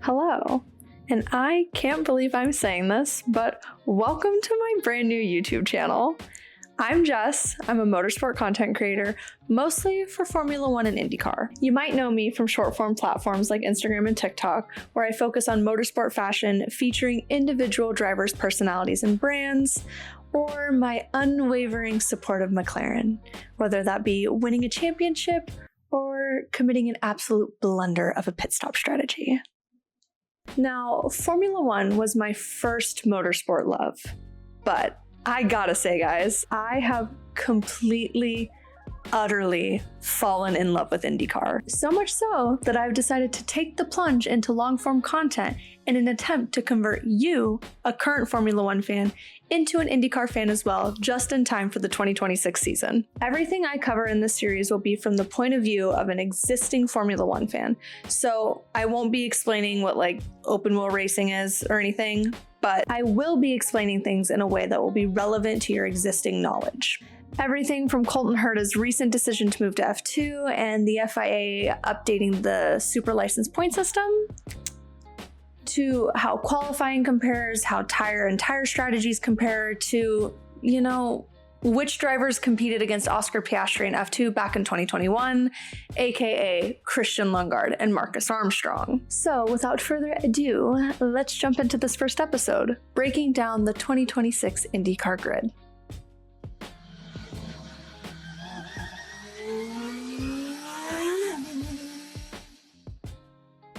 Hello, and I can't believe I'm saying this, but welcome to my brand new YouTube channel. I'm Jess. I'm a motorsport content creator, mostly for Formula One and IndyCar. You might know me from short form platforms like Instagram and TikTok, where I focus on motorsport fashion featuring individual drivers' personalities and brands, or my unwavering support of McLaren, whether that be winning a championship or committing an absolute blunder of a pit stop strategy. Now, Formula One was my first motorsport love, but I gotta say, guys, I have completely, utterly fallen in love with IndyCar. So much so that I've decided to take the plunge into long-form content in an attempt to convert you, a current Formula One fan, into an IndyCar fan as well, just in time for the 2026 season. Everything I cover in this series will be from the point of view of an existing Formula One fan. So I won't be explaining what open wheel racing is or anything, but I will be explaining things in a way that will be relevant to your existing knowledge. Everything from Colton Herta's recent decision to move to F2 and the FIA updating the super license point system, to how qualifying compares, how tire and tire strategies compare, to, which drivers competed against Oscar Piastri in F2 back in 2021, aka Christian Lundgaard and Marcus Armstrong. So without further ado, let's jump into this first episode, breaking down the 2026 IndyCar grid.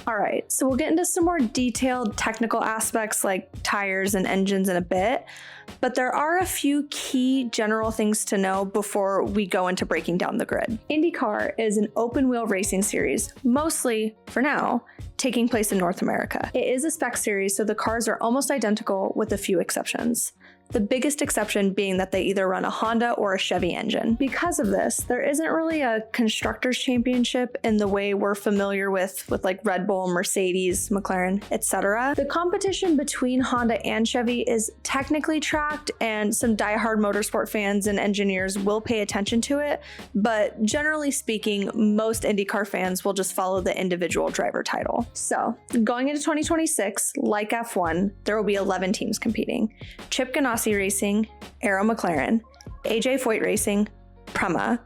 All right, so we'll get into some more detailed technical aspects like tires and engines in a bit, but there are a few key general things to know before we go into breaking down the grid. IndyCar is an open wheel racing series, mostly, for now, taking place in North America. It is a spec series, so the cars are almost identical with a few exceptions. The biggest exception being that they either run a Honda or a Chevy engine. Because of this, there isn't really a constructors championship in the way we're familiar with Red Bull, Mercedes, McLaren, etc. The competition between Honda and Chevy is technically tracked, and some diehard motorsport fans and engineers will pay attention to it, but generally speaking, most IndyCar fans will just follow the individual driver title. So, going into 2026, like F1, there will be 11 teams competing. Chip Ganassi Racing, Aero McLaren, AJ Foyt Racing, PREMA,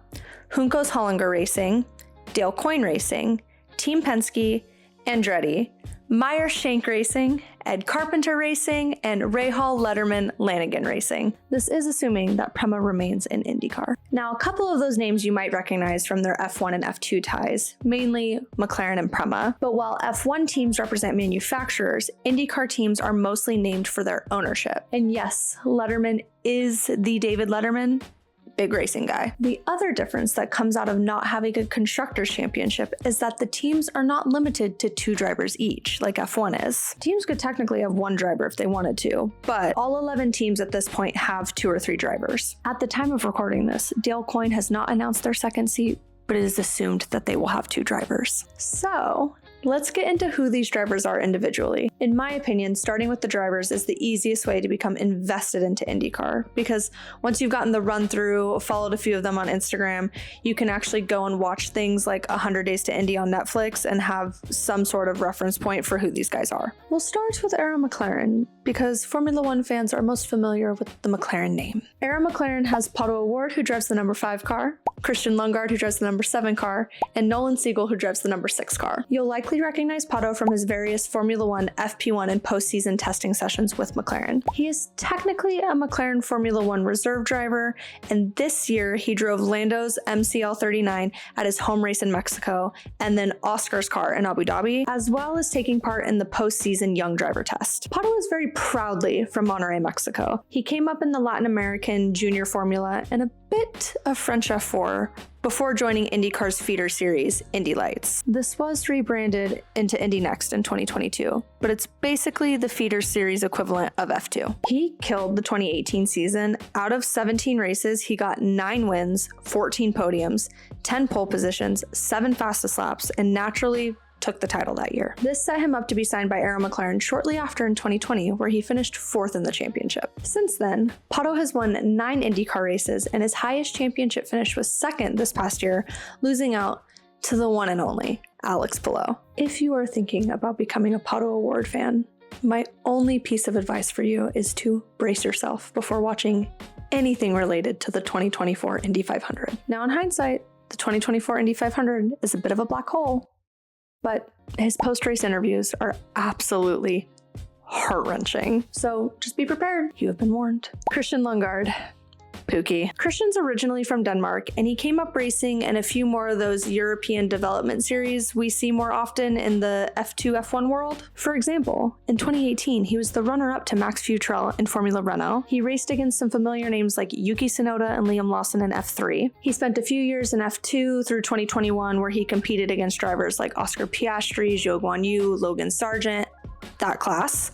Juncos Hollinger Racing, Dale Coyne Racing, Team Penske, Andretti, Meyer Shank Racing, Ed Carpenter Racing, and Rahal Letterman Lanigan Racing. This is assuming that PREMA remains in IndyCar. Now, a couple of those names you might recognize from their F1 and F2 ties, mainly McLaren and PREMA. But while F1 teams represent manufacturers, IndyCar teams are mostly named for their ownership. And yes, Letterman is the David Letterman. Big racing guy. The other difference that comes out of not having a constructors championship is that the teams are not limited to 2 drivers each, like F1 is. Teams could technically have 1 driver if they wanted to, but all 11 teams at this point have 2 or 3 drivers. At the time of recording this, Dale Coyne has not announced their second seat, but it is assumed that they will have 2 drivers. So, let's get into who these drivers are individually. In my opinion, starting with the drivers is the easiest way to become invested into IndyCar, because once you've gotten the run through, followed a few of them on Instagram, you can actually go and watch things like 100 Days to Indy on Netflix and have some sort of reference point for who these guys are. We'll start with Aero McLaren, because Formula One fans are most familiar with the McLaren name. Aero McLaren has Pato O'Ward, who drives the number 5 car, Christian Lundgaard, who drives the number 7 car, and Nolan Siegel, who drives the number 6 car. You'll likely recognize Pato from his various Formula One, FP1, and postseason testing sessions with McLaren. He is technically a McLaren Formula One reserve driver, and this year he drove Lando's MCL39 at his home race in Mexico, and then Oscar's car in Abu Dhabi, as well as taking part in the postseason young driver test. Pato is very proudly from Monterrey, Mexico. He came up in the Latin American Junior Formula and a bit of French F4 before joining IndyCar's feeder series, Indy Lights. This was rebranded into Indy Next in 2022, but it's basically the feeder series equivalent of F2. He killed the 2018 season. Out of 17 races, he got 9 wins, 14 podiums, 10 pole positions, 7 fastest laps, and naturally took the title that year. This set him up to be signed by Aero McLaren shortly after in 2020, where he finished 4th in the championship. Since then, Pato has won 9 IndyCar races, and his highest championship finish was 2nd this past year, losing out to the one and only Alex Palou. If you are thinking about becoming a Pato O'Ward fan, my only piece of advice for you is to brace yourself before watching anything related to the 2024 Indy 500. Now, in hindsight, the 2024 Indy 500 is a bit of a black hole, but his post-race interviews are absolutely heart-wrenching. So just be prepared. You have been warned. Christian Lundgaard. Pookie. Christian's originally from Denmark, and he came up racing in a few more of those European development series we see more often in the F2, F1 world. For example, in 2018, he was the runner-up to Max Futrell in Formula Renault. He raced against some familiar names like Yuki Tsunoda and Liam Lawson in F3. He spent a few years in F2 through 2021, where he competed against drivers like Oscar Piastri, Zhou Guanyu, Logan Sargent, that class,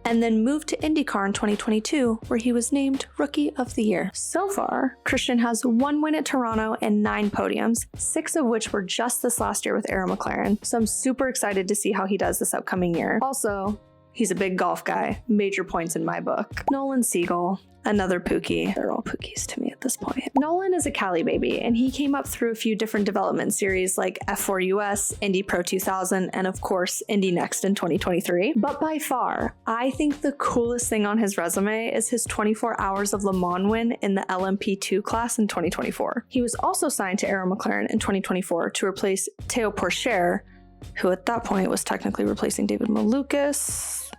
and then moved to IndyCar in 2022, where he was named Rookie of the Year. So far, Christian has 1 win at Toronto and 9 podiums, 6 of which were just this last year with Arrow McLaren, so I'm super excited to see how he does this upcoming year. Also, he's a big golf guy, major points in my book. Nolan Siegel, another Pookie. They're all Pookies to me at this point. Nolan is a Cali baby, and he came up through a few different development series like F4 US, Indy Pro 2000, and of course, Indy Next in 2023. But by far, I think the coolest thing on his resume is his 24 Hours of Le Mans win in the LMP2 class in 2024. He was also signed to Arrow McLaren in 2024 to replace Théo Pourchaire, who at that point was technically replacing David Malukas.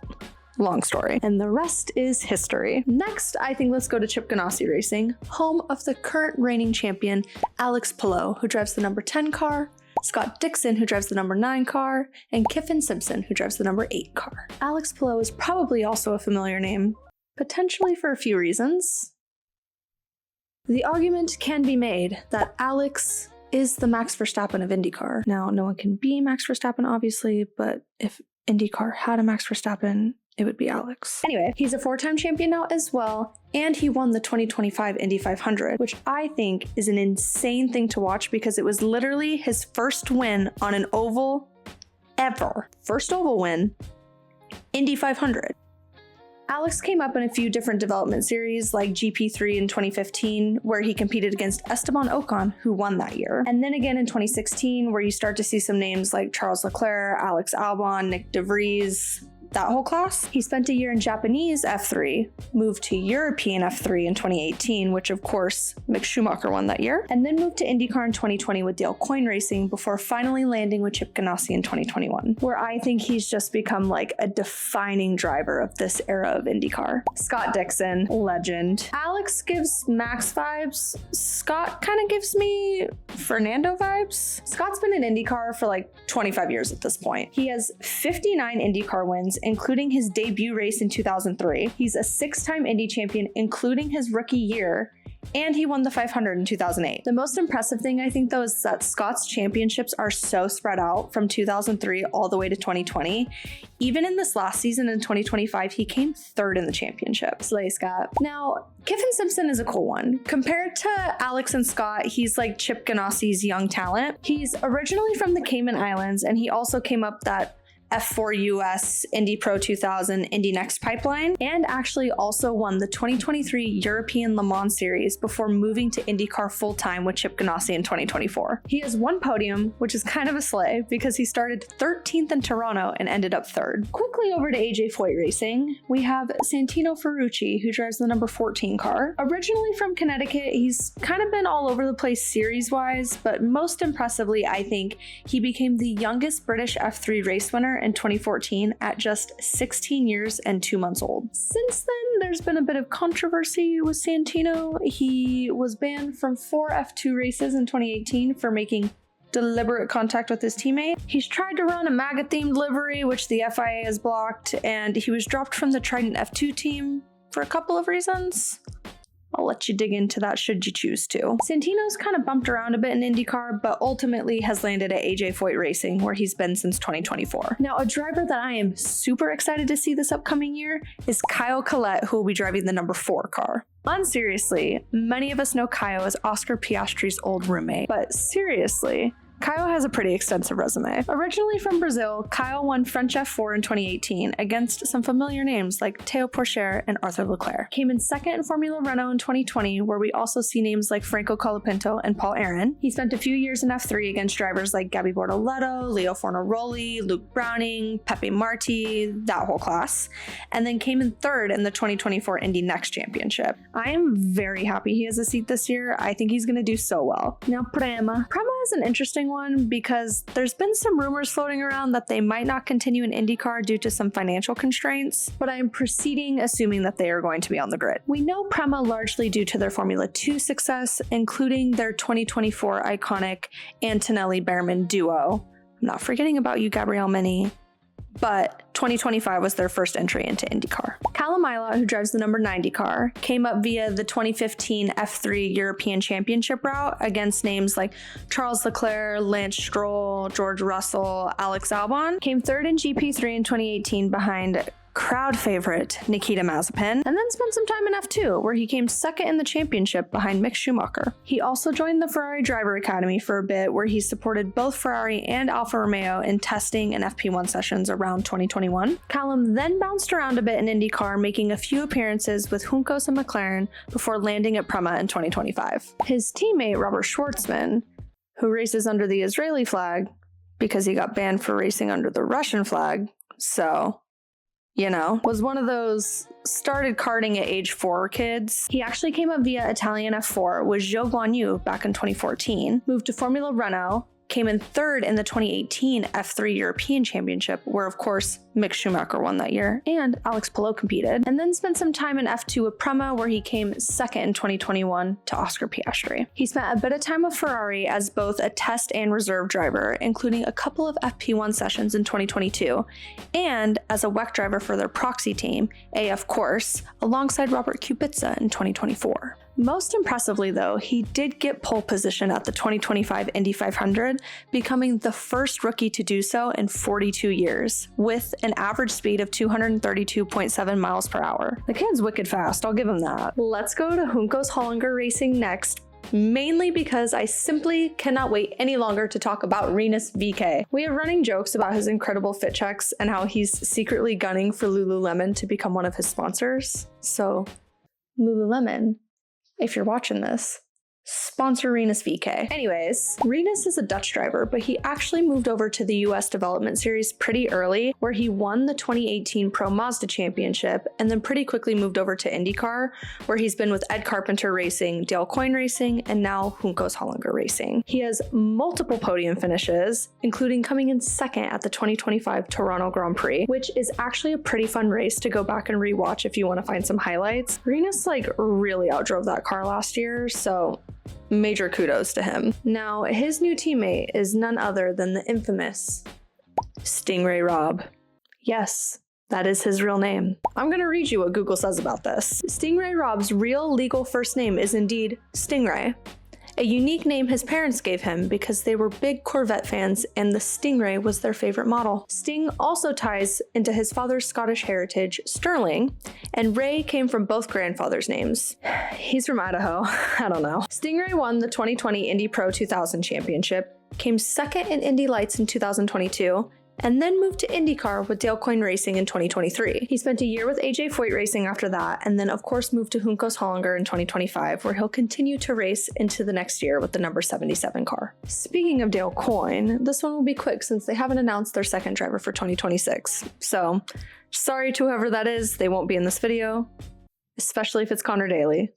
Long story. And the rest is history. Next, I think let's go to Chip Ganassi Racing, home of the current reigning champion, Alex Palou, who drives the number 10 car, Scott Dixon, who drives the number 9 car, and Kyffin Simpson, who drives the number 8 car. Alex Palou is probably also a familiar name, potentially for a few reasons. The argument can be made that Alex is the Max Verstappen of IndyCar. Now, no one can be Max Verstappen, obviously, but if IndyCar had a Max Verstappen, it would be Alex. Anyway, he's a 4-time champion now as well, and he won the 2025 Indy 500, which I think is an insane thing to watch because it was literally his first win on an oval ever. First oval win, Indy 500. Alex came up in a few different development series like GP3 in 2015, where he competed against Esteban Ocon, who won that year. And then again in 2016, where you start to see some names like Charles Leclerc, Alex Albon, Nick De Vries, that whole class. He spent a year in Japanese F3, moved to European F3 in 2018, which of course Mick Schumacher won that year, and then moved to IndyCar in 2020 with Dale Coyne Racing before finally landing with Chip Ganassi in 2021, where I think he's just become like a defining driver of this era of IndyCar. Scott Dixon, legend. Alex gives Max vibes. Scott kind of gives me Fernando vibes. Scott's been in IndyCar for like 25 years at this point. He has 59 IndyCar wins, including his debut race in 2003. He's a 6-time Indy champion, including his rookie year, and he won the 500 in 2008. The most impressive thing I think though is that Scott's championships are so spread out from 2003 all the way to 2020. Even in this last season in 2025, he came 3rd in the championship. Slay Scott. Now, Kyffin Simpson is a cool one. Compared to Alex and Scott, he's like Chip Ganassi's young talent. He's originally from the Cayman Islands, and he also came up that F4 US, Indy Pro 2000, Indy Next pipeline, and actually also won the 2023 European Le Mans Series before moving to IndyCar full-time with Chip Ganassi in 2024. He has 1 podium, which is kind of a slay because he started 13th in Toronto and ended up 3rd. Quickly over to AJ Foyt Racing, we have Santino Ferrucci, who drives the number 14 car. Originally from Connecticut, he's kind of been all over the place series-wise, but most impressively, I think, he became the youngest British F3 race winner in 2014 at just 16 years and 2 months old. Since then, there's been a bit of controversy with Santino. He was banned from 4 F2 races in 2018 for making deliberate contact with his teammate. He's tried to run a MAGA-themed livery, which the FIA has blocked, and he was dropped from the Trident F2 team for a couple of reasons. I'll let you dig into that should you choose to. Santino's kind of bumped around a bit in IndyCar, but ultimately has landed at AJ Foyt Racing, where he's been since 2024. Now, a driver that I am super excited to see this upcoming year is Caio Collet, who will be driving the number 4 car. Unseriously, many of us know Caio as Oscar Piastri's old roommate, but seriously, Caio has a pretty extensive resume. Originally from Brazil, Caio won French F4 in 2018 against some familiar names like Théo Pourchaire and Arthur Leclerc. Came in second in Formula Renault in 2020, where we also see names like Franco Colapinto and Paul Aron. He spent a few years in F3 against drivers like Gabby Bortoleto, Leo Fornaroli, Luke Browning, Pepe Marti, that whole class, and then came in third in the 2024 Indy Next Championship. I am very happy he has a seat this year. I think he's going to do so well. Now, PREMA. PREMA is an interesting one because there's been some rumors floating around that they might not continue in IndyCar due to some financial constraints, but I am proceeding assuming that they are going to be on the grid. We know PREMA largely due to their Formula 2 success, including their 2024 iconic Antonelli-Behrman duo. I'm not forgetting about you, Gabrielle Mini. But 2025 was their first entry into IndyCar. Callum Ilott, who drives the number 90 car, came up via the 2015 F3 European Championship route against names like Charles Leclerc, Lance Stroll, George Russell, Alex Albon. Came third in GP3 in 2018 behind crowd favorite Nikita Mazepin, and then spent some time in F2, where he came second in the championship behind Mick Schumacher. He also joined the Ferrari Driver Academy for a bit, where he supported both Ferrari and Alfa Romeo in testing and FP1 sessions around 2021. Callum then bounced around a bit in IndyCar, making a few appearances with Juncos and McLaren before landing at PREMA in 2025. His teammate Robert Schwartzman, who races under the Israeli flag because he got banned for racing under the Russian flag, so you know, was one of those started karting at age 4 kids. He actually came up via Italian F4 with Zhou Guanyu back in 2014, moved to Formula Renault, came in third in the 2018 F3 European Championship, where of course Mick Schumacher won that year, and Alex Palou competed, and then spent some time in F2 with PREMA, where he came second in 2021 to Oscar Piastri. He spent a bit of time with Ferrari as both a test and reserve driver, including a couple of FP1 sessions in 2022, and as a WEC driver for their proxy team, AF Course, alongside Robert Kubica in 2024. Most impressively though, he did get pole position at the 2025 Indy 500, becoming the first rookie to do so in 42 years, with an average speed of 232.7 miles per hour. The kid's wicked fast, I'll give him that. Let's go to Juncos Hollinger Racing next, mainly because I simply cannot wait any longer to talk about Rinus Veekay. We have running jokes about his incredible fit checks and how he's secretly gunning for Lululemon to become one of his sponsors. So, Lululemon, if you're watching this, sponsor Rinus Veekay. Anyways, Rinus is a Dutch driver, but he actually moved over to the US Development Series pretty early, where he won the 2018 Pro Mazda Championship, and then pretty quickly moved over to IndyCar, where he's been with Ed Carpenter Racing, Dale Coyne Racing, and now Juncos Hollinger Racing. He has multiple podium finishes, including coming in second at the 2025 Toronto Grand Prix, which is actually a pretty fun race to go back and rewatch if you want to find some highlights. Rinus really outdrove that car last year, so major kudos to him. Now, his new teammate is none other than the infamous StingRay Robb. Yes, that is his real name. I'm gonna read you what Google says about this. StingRay Robb's real legal first name is indeed Stingray, a unique name his parents gave him because they were big Corvette fans and the Stingray was their favorite model. Sting also ties into his father's Scottish heritage, Sterling, and Ray came from both grandfathers' names. He's from Idaho, I don't know. Stingray won the 2020 Indy Pro 2000 Championship, came second in Indy Lights in 2022, and then moved to IndyCar with Dale Coyne Racing in 2023. He spent a year with AJ Foyt Racing after that, and then of course moved to Juncos Hollinger in 2025, where he'll continue to race into the next year with the number 77 car. Speaking of Dale Coyne, this one will be quick since they haven't announced their second driver for 2026. So, sorry to whoever that is, they won't be in this video, especially if it's Connor Daly.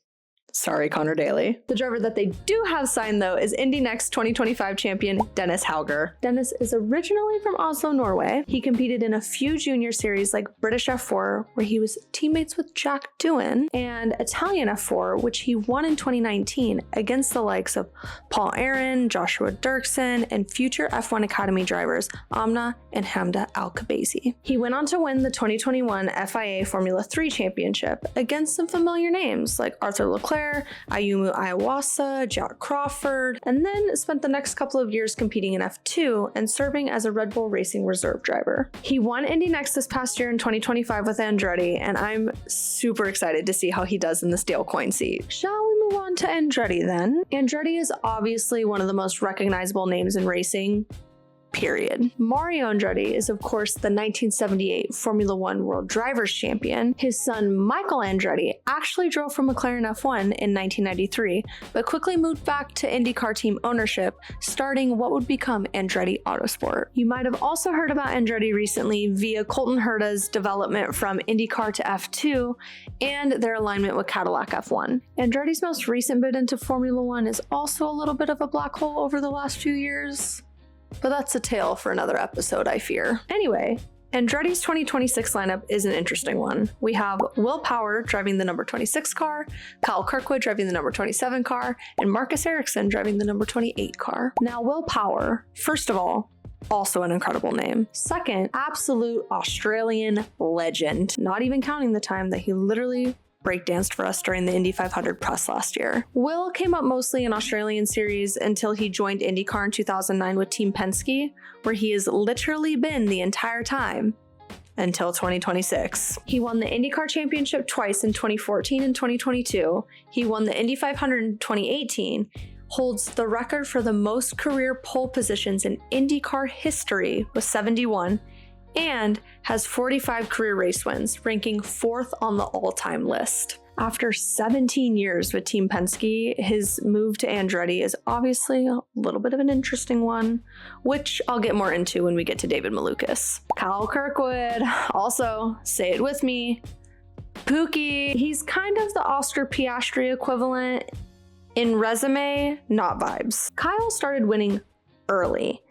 Sorry, Connor Daly. The driver that they do have signed, though, is Indy Next 2025 champion Dennis Hauger. Dennis is originally from Oslo, Norway. He competed in a few junior series like British F4, where he was teammates with Jack Doohan, and Italian F4, which he won in 2019 against the likes of Paul Aron, Joshua Dirksen, and future F1 Academy drivers Amna and Hamda Al-Khabazi. He went on to win the 2021 FIA Formula 3 championship against some familiar names like Arthur Leclerc, there, Ayumu Iwasa, Jack Crawford, and then spent the next couple of years competing in F2 and serving as a Red Bull Racing reserve driver. He won Indy Next this past year in 2025 with Andretti, and I'm super excited to see how he does in the steel coin seat. Shall we move on to Andretti then? Andretti is obviously one of the most recognizable names in racing, period. Mario Andretti is, of course, the 1978 Formula One World Drivers' Champion. His son, Michael Andretti, actually drove for McLaren F1 in 1993, but quickly moved back to IndyCar team ownership, starting what would become Andretti Autosport. You might have also heard about Andretti recently via Colton Herta's development from IndyCar to F2 and their alignment with Cadillac F1. Andretti's most recent bid into Formula One is also a little bit of a black hole over the last few years. But that's a tale for another episode, I fear. Anyway, Andretti's 2026 lineup is an interesting one. We have Will Power driving the number 26 car, Kyle Kirkwood driving the number 27 car, and Marcus Ericsson driving the number 28 car. Now, Will Power, first of all, also an incredible name. Second, absolute Australian legend, not even counting the time that he literally breakdanced for us during the Indy 500 press last year. Will came up mostly in Australian series until he joined IndyCar in 2009 with Team Penske, where he has literally been the entire time until 2026. He won the IndyCar Championship twice in 2014 and 2022. He won the Indy 500 in 2018, holds the record for the most career pole positions in IndyCar history with 71, and has 45 career race wins, ranking 4th on the all-time list. After 17 years with Team Penske, his move to Andretti is obviously a little bit of an interesting one, which I'll get more into when we get to David Malukas. Kyle Kirkwood, also, say it with me, Pookie. He's kind of the Oscar Piastri equivalent in resume, not vibes. Kyle started winning early.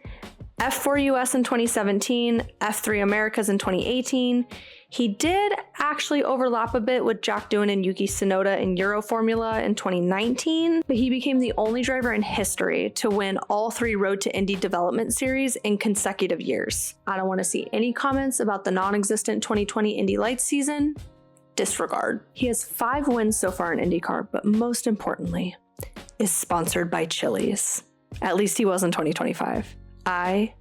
F4 US in 2017, F3 Americas in 2018. He did actually overlap a bit with Jack Doohan and Yuki Tsunoda in Euro Formula in 2019, but he became the only driver in history to win all 3 Road to Indy development series in consecutive years. I don't want to see any comments about the non-existent 2020 Indy Lights season. Disregard. He has 5 wins so far in IndyCar, but most importantly, is sponsored by Chili's. At least he was in 2025. I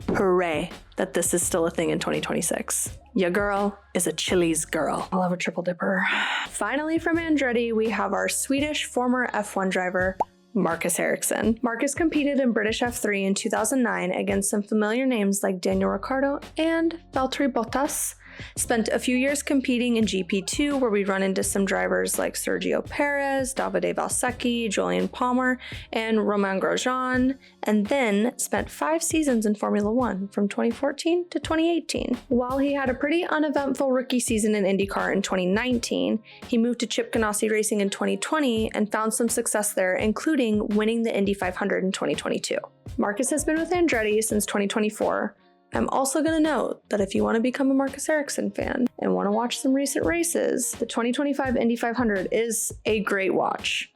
hooray that this is still a thing in 2026. Your girl is a Chili's girl. I'll have a triple dipper. Finally, from Andretti, we have our Swedish former F1 driver, Marcus Ericsson. Marcus competed in British F3 in 2009 against some familiar names like Daniel Ricciardo and Valtteri Bottas. Spent a few years competing in GP2, where we run into some drivers like Sergio Perez, Davide Valsecchi, Julian Palmer, and Romain Grosjean, and then spent 5 seasons in Formula One from 2014 to 2018. While he had a pretty uneventful rookie season in IndyCar in 2019, he moved to Chip Ganassi Racing in 2020 and found some success there, including winning the Indy 500 in 2022. Marcus has been with Andretti since 2024. I'm also going to note that if you want to become a Marcus Ericsson fan and want to watch some recent races, the 2025 Indy 500 is a great watch,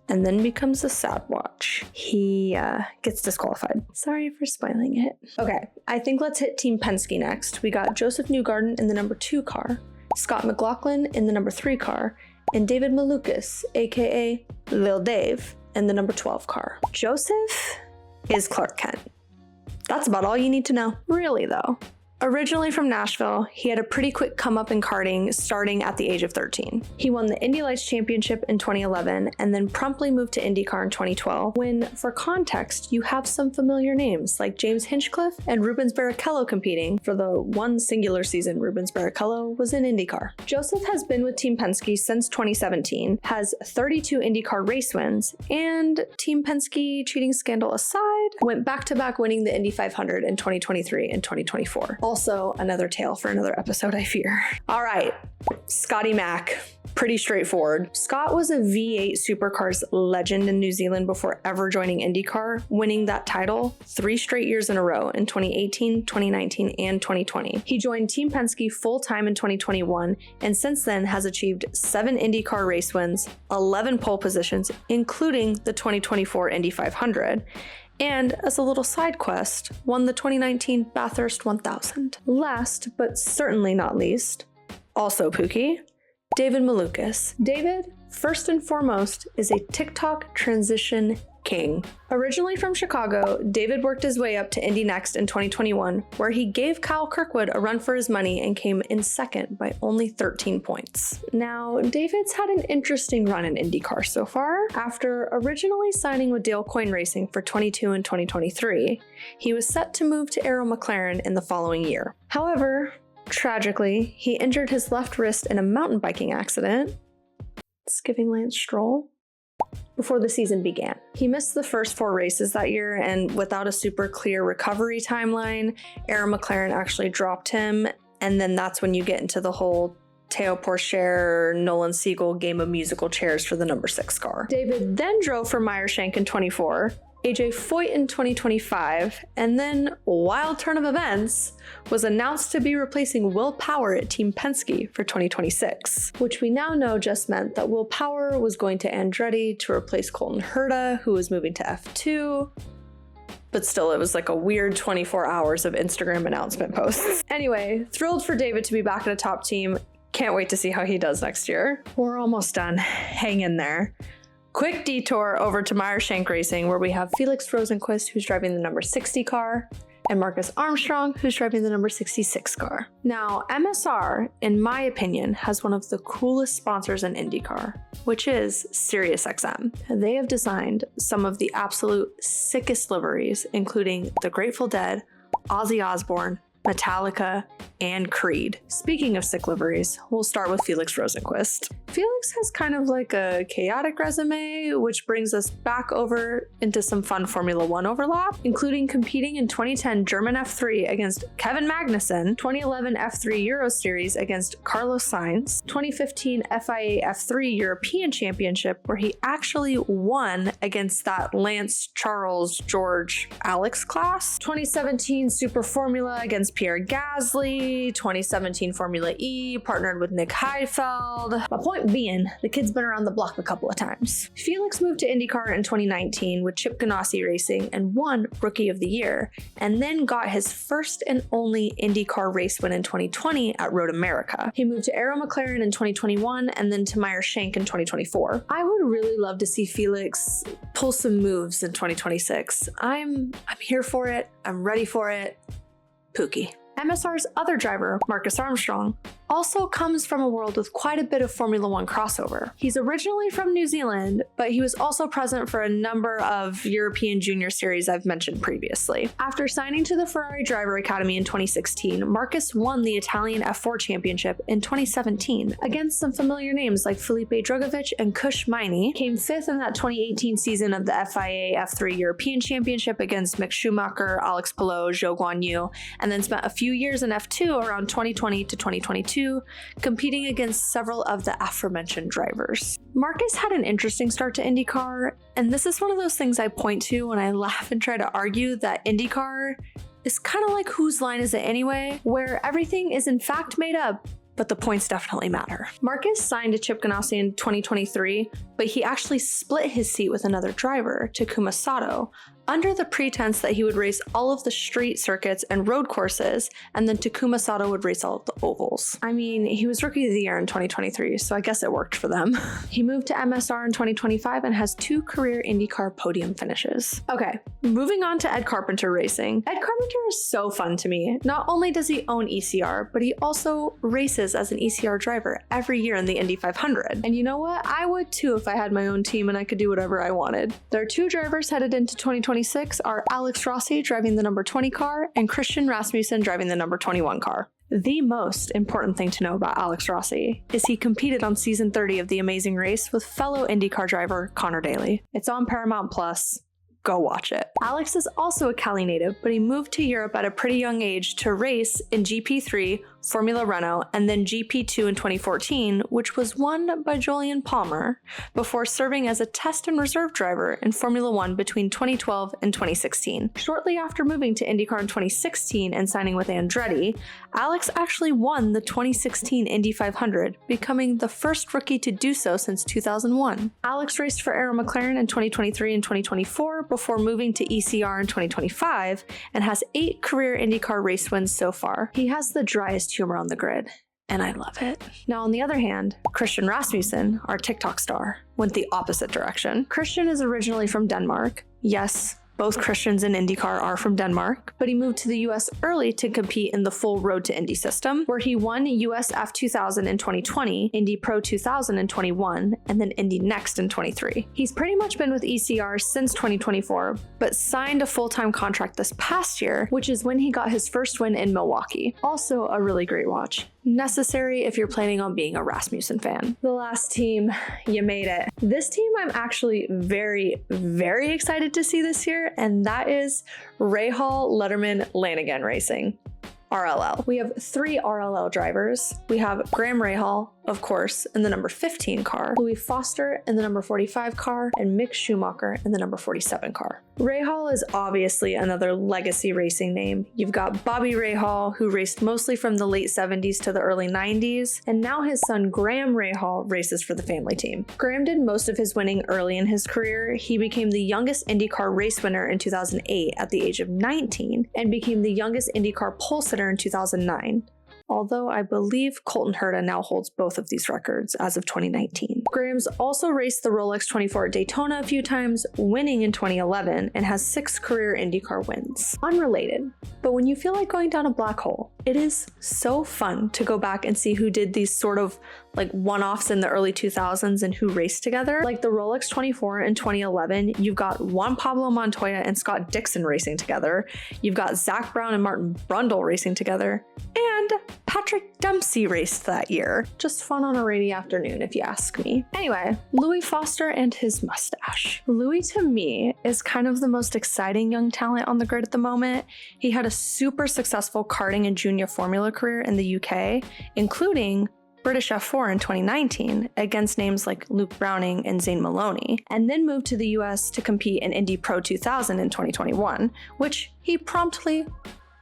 and then becomes a sad watch. He gets disqualified. Sorry for spoiling it. Okay, I think let's hit Team Penske next. We got Josef Newgarden in the number 2 car, Scott McLaughlin in the number 3 car, and David Malukas, aka Lil Dave, in the number 12 car. Joseph is Clark Kent. That's about all you need to know. Really, though. Originally from Nashville, he had a pretty quick come up in karting starting at the age of 13. He won the Indy Lights Championship in 2011 and then promptly moved to IndyCar in 2012, when, for context, you have some familiar names like James Hinchcliffe and Rubens Barrichello competing for the one singular season Rubens Barrichello was in IndyCar. Joseph has been with Team Penske since 2017, has 32 IndyCar race wins, and Team Penske cheating scandal aside, went back-to-back winning the Indy 500 in 2023 and 2024. Also, another tale for another episode, I fear. All right, Scotty Mac. Pretty straightforward. Scott was a V8 Supercars legend in New Zealand before ever joining IndyCar, winning that title 3 straight years in a row in 2018, 2019, and 2020. He joined Team Penske full-time in 2021, and since then has achieved 7 IndyCar race wins, 11 pole positions, including the 2024 Indy 500. And as a little side quest, won the 2019 Bathurst 1000. Last, but certainly not least, also Pookie, David Malukas. David, first and foremost, is a TikTok transition king. Originally from Chicago, David worked his way up to Indy Next in 2021, where he gave Kyle Kirkwood a run for his money and came in second by only 13 points. Now, David's had an interesting run in IndyCar so far. After originally signing with Dale Coyne Racing for 22 and 2023, he was set to move to Arrow McLaren in the following year. However, tragically, he injured his left wrist in a mountain biking accident, skipping Lance Stroll, before the season began. He missed the first 4 races that year, and without a super clear recovery timeline, Arrow McLaren actually dropped him, and then that's when you get into the whole Teo Porcher, Nolan Siegel game of musical chairs for the number 6 car. David then drove for Meyer Shank in 24, AJ Foyt in 2025, and then, wild turn of events, was announced to be replacing Will Power at Team Penske for 2026, which we now know just meant that Will Power was going to Andretti to replace Colton Herta, who was moving to F2, but still it was like a weird 24 hours of Instagram announcement posts. Anyway, thrilled for David to be back at a top team. Can't wait to see how he does next year. We're almost done. Hang in there. Quick detour over to Meyer Shank Racing, where we have Felix Rosenqvist, who's driving the number 60 car, and Marcus Armstrong, who's driving the number 66 car. Now, MSR, in my opinion, has one of the coolest sponsors in IndyCar, which is SiriusXM. They have designed some of the absolute sickest liveries, including the Grateful Dead, Ozzy Osbourne, Metallica, and Creed. Speaking of sick liveries, we'll start with Felix Rosenqvist. Felix has kind of like a chaotic resume, which brings us back over into some fun Formula One overlap, including competing in 2010 German F3 against Kevin Magnussen, 2011 F3 Euro Series against Carlos Sainz, 2015 FIA F3 European Championship, where he actually won against that Lance, Charles, George, Alex class, 2017 Super Formula against Pierre Gasly, 2017 Formula E, partnered with Nick Heidfeld. My point being, the kid's been around the block a couple of times. Felix moved to IndyCar in 2019 with Chip Ganassi Racing and won Rookie of the Year, and then got his first and only IndyCar race win in 2020 at Road America. He moved to Arrow McLaren in 2021 and then to Meyer Shank in 2024. I would really love to see Felix pull some moves in 2026. I'm here for it. I'm ready for it. Pookie. MSR's other driver, Marcus Armstrong, also comes from a world with quite a bit of Formula One crossover. He's originally from New Zealand, but he was also present for a number of European Junior Series I've mentioned previously. After signing to the Ferrari Driver Academy in 2016, Marcus won the Italian F4 Championship in 2017 against some familiar names like Felipe Drugovich and Kush Miney, came 5th in that 2018 season of the FIA F3 European Championship against Mick Schumacher, Alex Palou, Zhou Guanyu, and then spent a few years in F2 around 2020 to 2022, competing against several of the aforementioned drivers. Marcus had an interesting start to IndyCar, and this is one of those things I point to when I laugh and try to argue that IndyCar is kind of like Whose Line Is It Anyway, where everything is in fact made up, but the points definitely matter. Marcus signed to Chip Ganassi in 2023, but he actually split his seat with another driver, Takuma Sato, under the pretense that he would race all of the street circuits and road courses, and then Takuma Sato would race all of the ovals. I mean, he was Rookie of the Year in 2023, so I guess it worked for them. He moved to MSR in 2025 and has 2 career IndyCar podium finishes. Okay, moving on to Ed Carpenter Racing. Ed Carpenter is so fun to me. Not only does he own ECR, but he also races as an ECR driver every year in the Indy 500. And you know what? I would too if I had my own team and I could do whatever I wanted. There are 2 drivers headed into 2026 are Alex Rossi driving the number 20 car and Christian Rasmussen driving the number 21 car. The most important thing to know about Alex Rossi is he competed on season 30 of The Amazing Race with fellow IndyCar driver Connor Daly. It's on Paramount Plus. Go watch it. Alex is also a Cali native, but he moved to Europe at a pretty young age to race in GP3, Formula Renault, and then GP2 in 2014, which was won by Jolyon Palmer, before serving as a test and reserve driver in Formula One between 2012 and 2016. Shortly after moving to IndyCar in 2016 and signing with Andretti, Alex actually won the 2016 Indy 500, becoming the first rookie to do so since 2001. Alex raced for Arrow McLaren in 2023 and 2024 before moving to ECR in 2025 and has 8 career IndyCar race wins so far. He has the driest humor on the grid. and I love it. Now, on the other hand, Christian Rasmussen, our TikTok star, went the opposite direction. Christian is originally from Denmark. Yes, both Christians in IndyCar are from Denmark, but he moved to the US early to compete in the full Road to Indy system, where he won US F2000 in 2020, Indy Pro 2000 in 21, and then Indy Next in 23. He's pretty much been with ECR since 2024, but signed a full-time contract this past year, which is when he got his first win in Milwaukee. Also a really great watch. Necessary if you're planning on being a Rasmussen fan. The last team, you made it. This team I'm actually very, very excited to see this year, and that is Rahal, Letterman, Lanigan Racing. RLL. We have 3 RLL drivers. We have Graham Rahal, of course, in the number 15 car, Louis Foster in the number 45 car, and Mick Schumacher in the number 47 car. Rahal is obviously another legacy racing name. You've got Bobby Rahal, who raced mostly from the late 70s to the early 90s, and now his son Graham Rahal races for the family team. Graham did most of his winning early in his career. He became the youngest IndyCar race winner in 2008 at the age of 19, and became the youngest IndyCar pole sitter in 2009. Although I believe Colton Herta now holds both of these records as of 2019. Graham's also raced the Rolex 24 at Daytona a few times, winning in 2011, and has 6 career IndyCar wins. Unrelated, but when you feel like going down a black hole, it is so fun to go back and see who did these sort of like one-offs in the early 2000s and who raced together. Like the Rolex 24 in 2011, you've got Juan Pablo Montoya and Scott Dixon racing together. You've got Zach Brown and Martin Brundle racing together. And Patrick Dempsey raced that year. Just fun on a rainy afternoon, if you ask me. Anyway, Louis Foster and his mustache. Louis, to me, is kind of the most exciting young talent on the grid at the moment. He had a super successful karting and junior formula career in the UK, including British F4 in 2019 against names like Luke Browning and Zane Maloney, and then moved to the US to compete in Indy Pro 2000 in 2021, which he promptly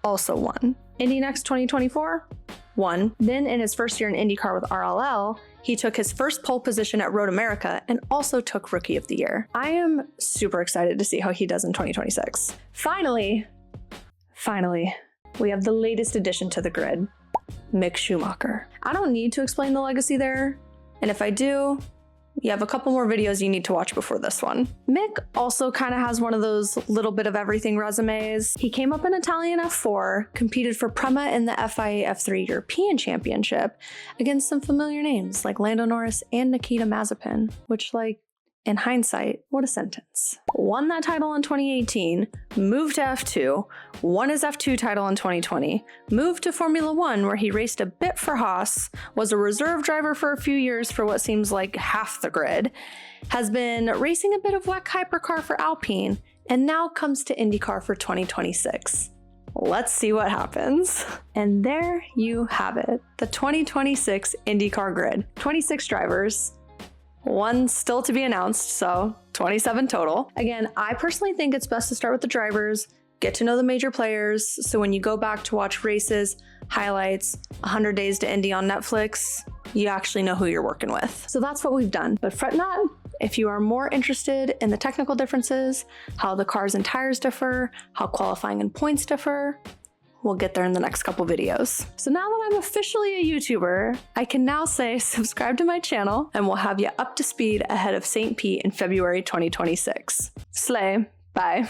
also won. Indy Next 2024, won. Then in his first year in IndyCar with RLL, he took his first pole position at Road America and also took Rookie of the Year. I am super excited to see how he does in 2026. Finally, we have the latest addition to the grid, Mick Schumacher. I don't need to explain the legacy there, and if I do, you have a couple more videos you need to watch before this one. Mick also kind of has one of those little bit of everything resumes. He came up in Italian F4, competed for PREMA in the FIA F3 European Championship against some familiar names like Lando Norris and Nikita Mazepin, which, like, in hindsight, what a sentence. Won that title in 2018, moved to F2, won his F2 title in 2020, moved to Formula One where he raced a bit for Haas, was a reserve driver for a few years for what seems like half the grid, has been racing a bit of WEC hypercar for Alpine, and now comes to IndyCar for 2026. Let's see what happens. And there you have it, the 2026 IndyCar grid. 26 drivers, one still to be announced, so 27 total. Again, I personally think it's best to start with the drivers, get to know the major players, so when you go back to watch races, highlights, 100 Days to Indy on Netflix, you actually know who you're working with. So that's what we've done. But fret not, if you are more interested in the technical differences, how the cars and tires differ, how qualifying and points differ, we'll get there in the next couple videos. So now that I'm officially a YouTuber, I can now say subscribe to my channel and we'll have you up to speed ahead of St. Pete in February 2026. Slay, bye.